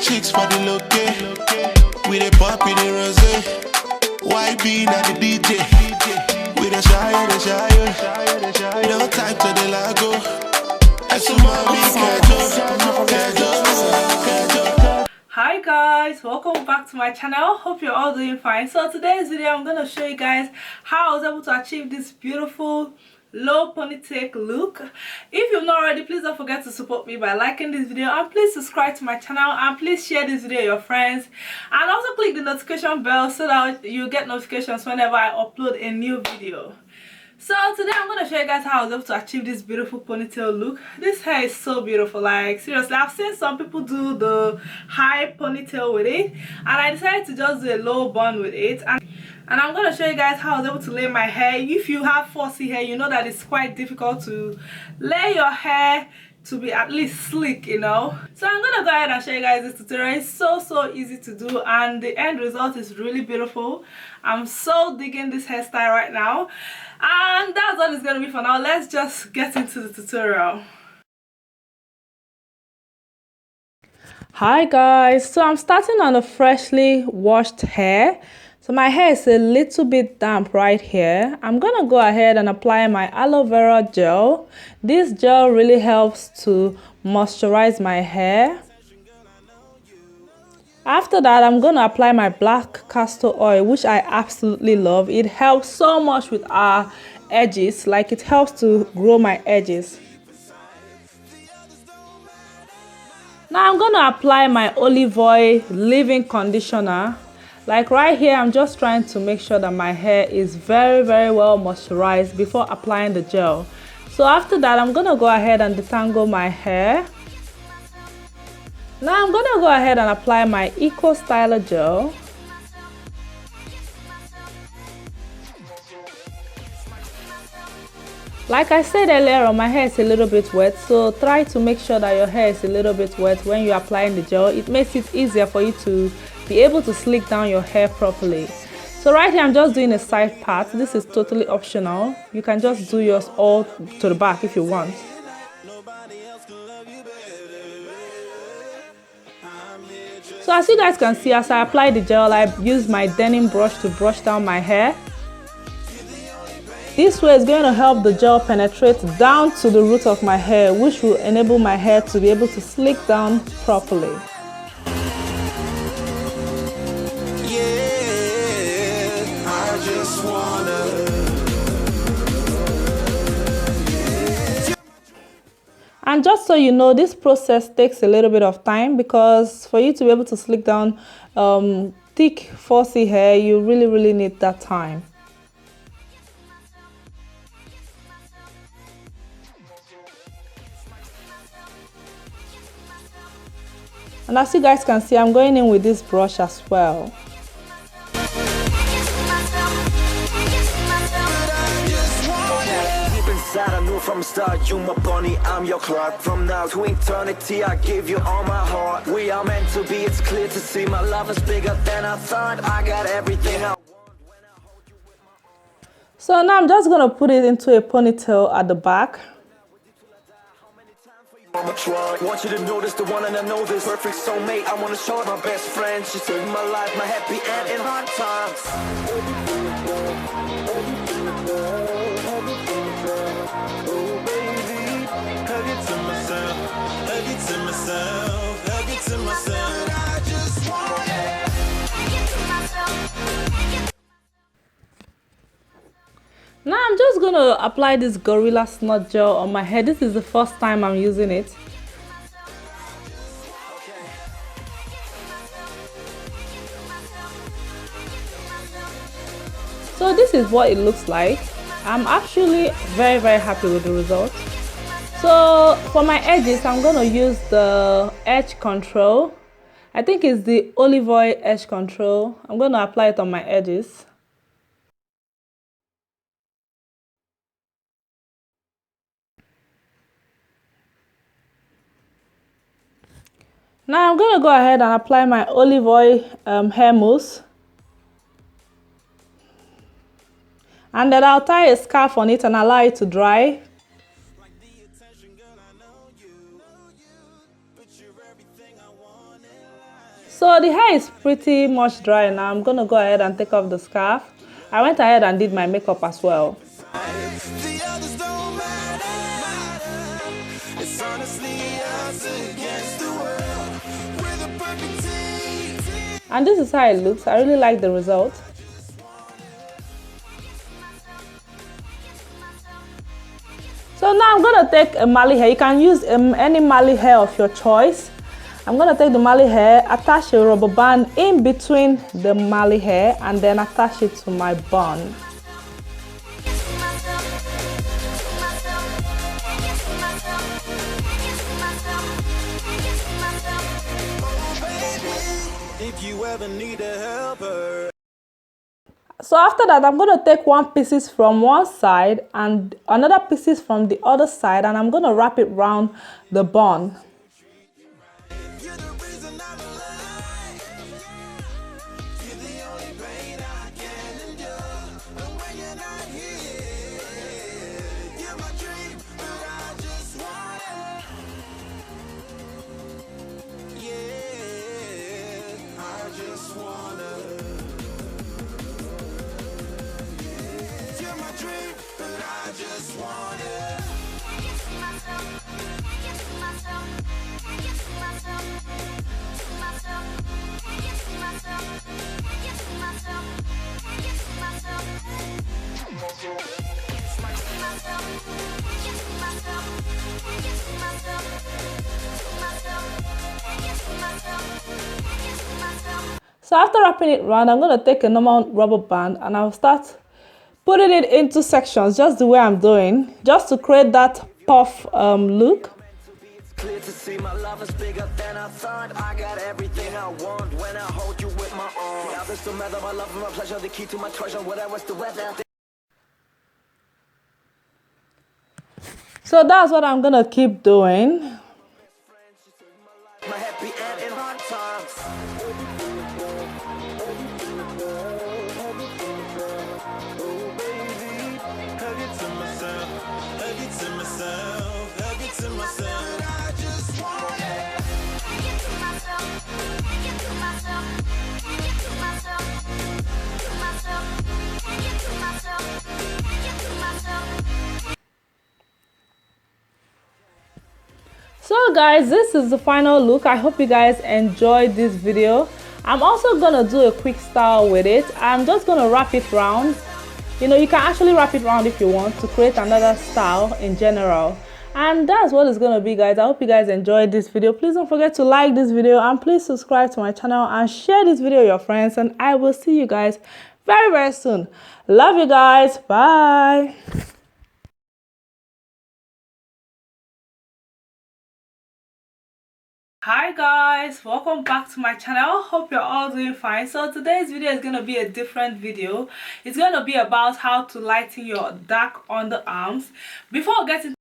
chicks for the loke. We the pop in the rose. YB na the DJ. We the shy. No time to the lago. Hi guys, welcome back to my channel. Hope you're all doing fine. So today's video I'm going to show you guys how I was able to achieve this beautiful low ponytail look. If you've not already, please don't forget to support me by liking this video, and please subscribe to my channel, and please share this video with your friends, and also click the notification bell so that you get notifications whenever I upload a new video. So today I'm going to show you guys how I was able to achieve this beautiful ponytail look. This hair is so beautiful, like seriously. I've seen some people do the high ponytail with it, and I decided to just do a low bun with it. And I'm going to show you guys how I was able to lay my hair. If you have fussy hair, you know that it's quite difficult to lay your hair to be at least sleek, you know. So I'm going to go ahead and show you guys this tutorial. It's so easy to do, and the end result is really beautiful. I'm so digging this hairstyle right now. And that's all it's going to be for now. Let's just get into the tutorial. Hi guys, so I'm starting on a freshly washed hair. So my hair is a little bit damp right here. I'm going to go ahead and apply my aloe vera gel. This gel really helps to moisturize my hair. After that, I'm going to apply my black castor oil, which I absolutely love. It helps so much with our edges, like it helps to grow my edges. Now I'm going to apply my olive oil leave-in conditioner. Like right here, I'm just trying to make sure that my hair is very well moisturized before applying the gel. So after that, I'm going to go ahead and detangle my hair. Now I'm going to go ahead and apply my Eco Styler gel. Like I said earlier on, my hair is a little bit wet, so try to make sure that your hair is a little bit wet when you're applying the gel. It makes it easier for you to be able to slick down your hair properly. So right here I'm just doing a side part. This is totally optional. You can just do yours all to the back if you want. So as you guys can see, as I apply the gel, I use my denim brush to brush down my hair. This way is going to help the gel penetrate down to the root of my hair, which will enable my hair to be able to slick down properly. And just so you know, this process takes a little bit of time, because for you to be able to slick down thick fussy hair, you really need that time. And as you guys can see, I'm going in with this brush as well. I knew from the start, you my bunny, I'm your Clark. From now to eternity, I give you all my heart. We are meant to be, it's clear to see. My love is bigger than I thought. I got everything I want. So now I'm just going to put it into a ponytail at the back. Want you to notice the one, and I know this perfect soulmate. I want to show it my best friend. She saved my life, my happy end in hard times. Now I'm just going to apply this Gorilla Snot gel on my hair. This is the first time I'm using it. So this is what it looks like. I'm actually very happy with the result. So for my edges, I'm going to use the edge control. I think it's the olive oil edge control. I'm going to apply it on my edges. Now I'm going to go ahead and apply my olive oil hair mousse. And then I'll tie a scarf on it and allow it to dry. So the hair is pretty much dry now. I'm gonna go ahead and take off the scarf. I went ahead and did my makeup as well. The others don't matter. It's honestly us against the world. We're the perfect team. And this is how it looks. I really like the result. So now I'm gonna take a Mali hair. You can use any Mali hair of your choice. I'm gonna take the Mali hair, attach a rubber band in between the Mali hair, and then attach it to my bun. If you ever need a helper. So after that, I'm going to take one pieces from one side and another pieces from the other side, and I'm going to wrap it around the bun. You're the reason I'm alive. You're the only pain I can endure. And when you're not here, you're my dream, but I just wanna. Yeah, I just wanna. You're my dream, but I just wanna. So after wrapping it around, I'm going to take a normal rubber band and I'll start putting it into sections just the way I'm doing, just to create that puff look. Clear to see my love is bigger than I thought. I got everything I want when I hold you with my arms. The others don't matter, my love and my pleasure, the key to my treasure, whatever's the weather. So that's what I'm gonna keep doing. My happy end in hard times. Oh baby, hug it to myself, hug it to myself, hug it to myself. I just want it. So guys, this is the final look. I hope you guys enjoyed this video. I'm also gonna do a quick style with it. I'm just gonna wrap it round. You know, you can actually wrap it round if you want to create another style in general. And that's what it's gonna be, guys. I hope you guys enjoyed this video. Please don't forget to like this video and please subscribe to my channel and share this video with your friends, and I will see you guys very, very soon. Love you guys. Bye. Hi guys, welcome back to my channel. Hope you're all doing fine. So today's video is going to be a different video. It's going to be about how to lighten your dark underarms. Before getting